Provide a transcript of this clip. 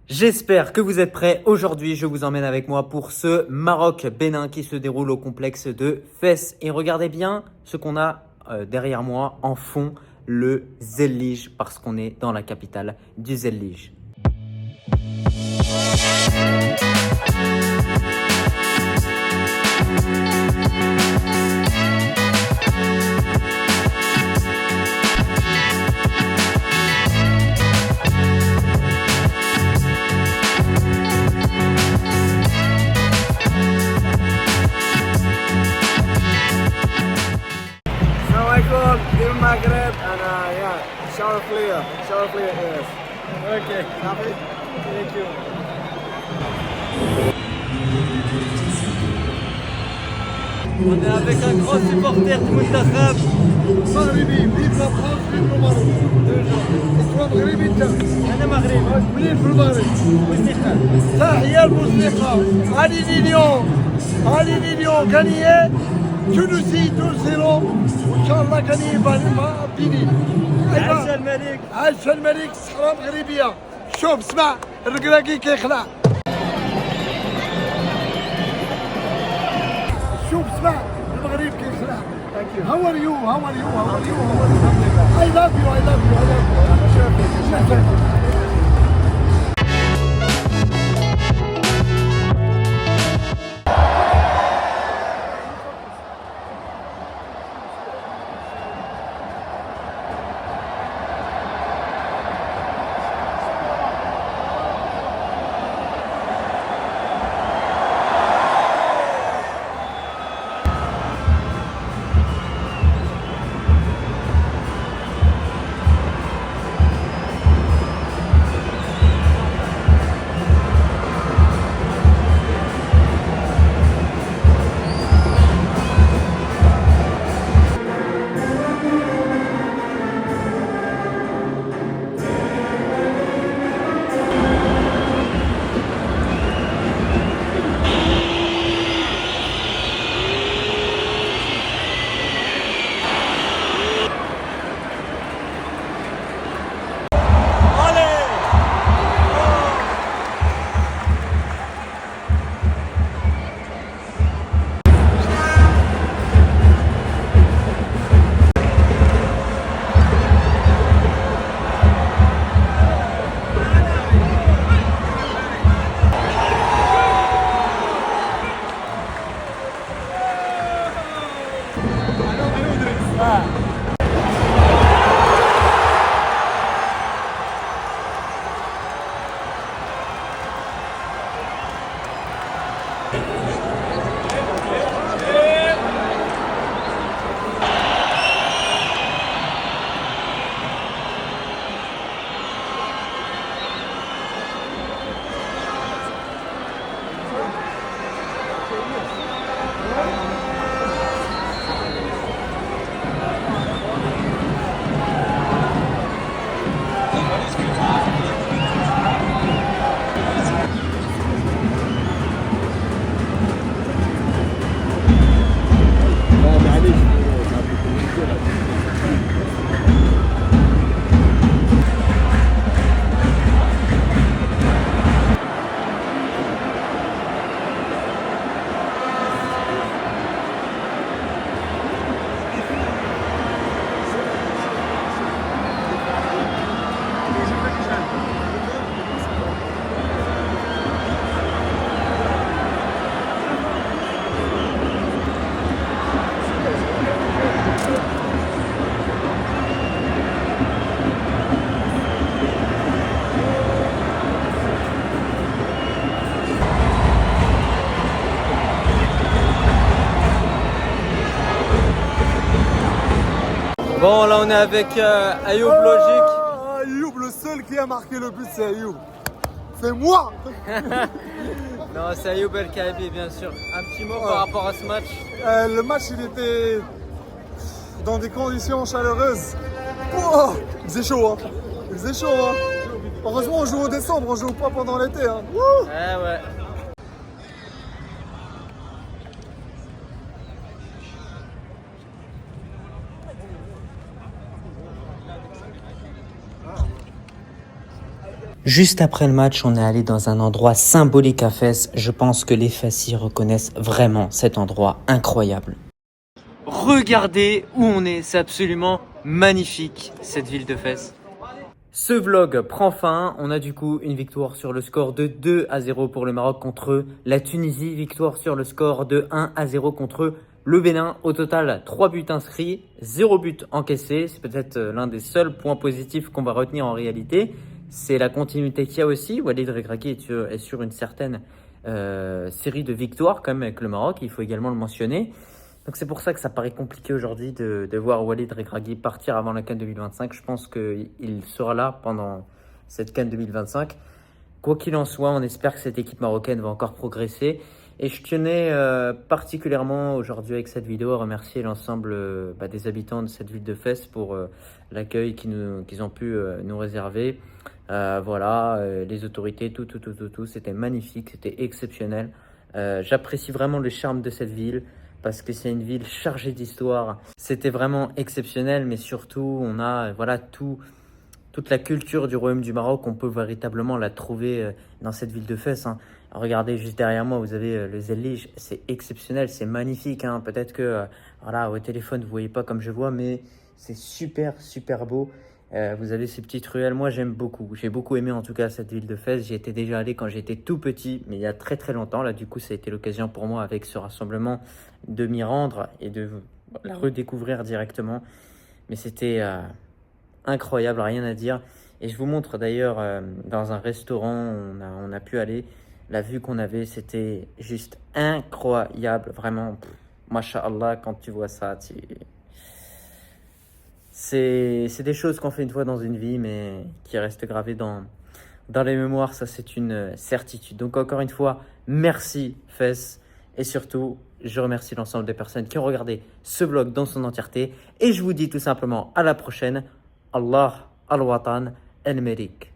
J'espère que vous êtes prêts. Aujourd'hui, je vous emmène avec moi pour ce Maroc-Bénin qui se déroule au complexe de Fès. Et regardez bien ce qu'on a derrière moi en fond, le Zellige, parce qu'on est dans la capitale du Zellige. Assalamualaikum, Team Maghreb, and yeah, shower clear, yes. Ok, Happy? thank you. On est avec un grand supporter du Moutakhab. مغربي بديت فرنسا بديت المغرب انت مغربي انت أنا مغربي. منين في المغرب تحية الموسيقى هذه ليون كانية تونسي 2-0 وان شاء الله كانية مع بينين عاش الملك. عاش الملك الصحراء المغربية شوف اسمع الركراكي كيخلع شوف اسمع المغرب كيخلع How are you? I love you. Bon, là on est avec Ayoub Logique. Ayoub, le seul qui a marqué le but, c'est Ayoub. C'est moi. Non, c'est Ayoub El Kaabi, bien sûr. Un petit mot par rapport à ce match. Le match, il était dans des conditions chaleureuses. Oh, il faisait chaud, hein. Heureusement, on joue au décembre, on joue pas pendant l'été. Hein. Ouais. Juste après le match, on est allé dans un endroit symbolique à Fès. Je pense que les Fessis reconnaissent vraiment cet endroit incroyable. Regardez où on est, c'est absolument magnifique cette ville de Fès. Ce vlog prend fin, on a du coup une victoire sur le score de 2-0 pour le Maroc contre la Tunisie, victoire sur le score de 1-0 contre le Bénin. Au total, 3 buts inscrits, 0 but encaissé, c'est peut-être l'un des seuls points positifs qu'on va retenir en réalité. C'est la continuité qu'il y a aussi, Walid Regragui est sur une certaine série de victoires quand même avec le Maroc, il faut également le mentionner. Donc c'est pour ça que ça paraît compliqué aujourd'hui de voir Walid Regragui partir avant la CAN 2025. Je pense qu'il sera là pendant cette CAN 2025. Quoi qu'il en soit, on espère que cette équipe marocaine va encore progresser. Et je tenais particulièrement aujourd'hui avec cette vidéo à remercier l'ensemble des habitants de cette ville de Fès pour l'accueil qu'ils ont pu nous réserver. Voilà, les autorités, tout, c'était magnifique, c'était exceptionnel. J'apprécie vraiment le charme de cette ville, parce que c'est une ville chargée d'histoire. C'était vraiment exceptionnel, mais surtout, on a toute la culture du Royaume du Maroc, on peut véritablement la trouver dans cette ville de Fès. Hein. Regardez juste derrière moi, vous avez le Zellige, c'est exceptionnel, c'est magnifique. Hein. Peut-être que voilà, au téléphone, vous voyez pas comme je vois, mais c'est super beau. Vous avez ces petites ruelles, moi j'aime beaucoup. J'ai beaucoup aimé en tout cas cette ville de Fès. J'y étais déjà allé quand j'étais tout petit, mais il y a très longtemps. Là du coup ça a été l'occasion pour moi avec ce rassemblement de m'y rendre et de la redécouvrir directement. Mais c'était incroyable, rien à dire. Et je vous montre d'ailleurs dans un restaurant où on a pu aller. La vue qu'on avait, c'était juste incroyable, vraiment. Masha'Allah, quand tu vois ça, c'est des choses qu'on fait une fois dans une vie, mais qui restent gravées dans les mémoires, ça c'est une certitude. Donc encore une fois, merci Fès, et surtout, je remercie l'ensemble des personnes qui ont regardé ce vlog dans son entièreté, et je vous dis tout simplement à la prochaine. Allah al-Watan al-Merik.